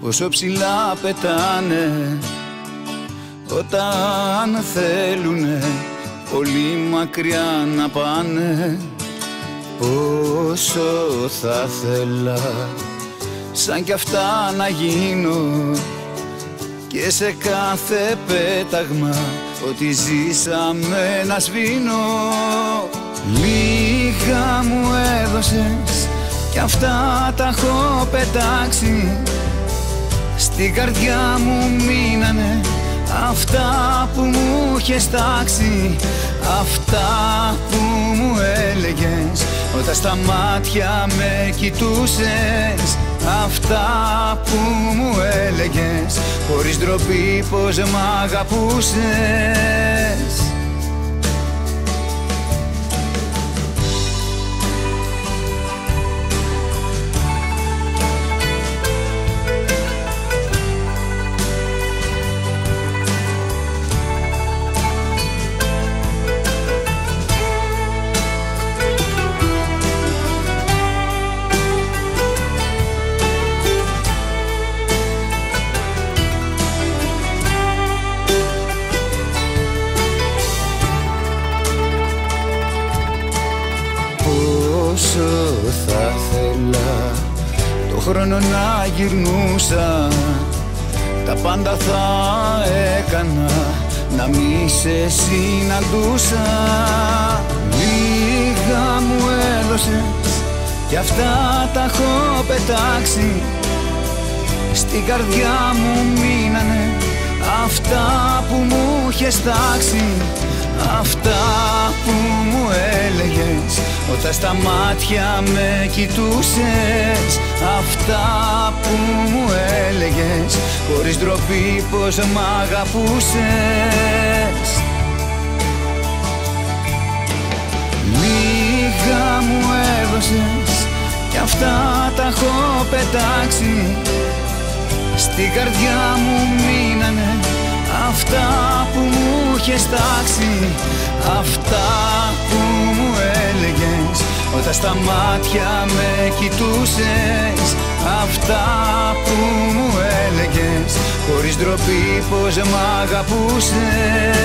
πόσο ψηλά πετάνε όταν θέλουνε πολύ μακριά να πάνε. Πόσο θα θέλα σαν κι αυτά να γίνω και σε κάθε πέταγμα ότι ζήσαμε να σβήνω. Λίγα μου έδωσες κι αυτά τα έχω πετάξει, στην καρδιά μου μείνανε αυτά που μου είχες τάξει. Αυτά που μου έλεγες όταν στα μάτια με κοιτούσες, αυτά που μου έλεγες χωρίς ντροπή πως μ' αγαπούσες. Πόσο θα θέλα το χρόνο να γυρνούσα, τα πάντα θα έκανα να μη σε συναντούσα. Λίγα μου έδωσες κι αυτά τα έχω πετάξει, στην καρδιά μου μείνανε αυτά που μου είχες τάξει. Αυτά που μου έλεγες όταν στα μάτια με κοιτούσες, αυτά που μου έλεγες χωρίς ντροπή πως μ' αγαπούσες. Λίγα μου έδωσες κι αυτά τα έχω πετάξει, στην καρδιά μου μείνανε αυτά που μου είχες τάξει. Αυτά που μου έλεγες όταν στα μάτια με κοιτούσες, αυτά που μου έλεγες χωρίς ντροπή πως μ' αγαπούσες.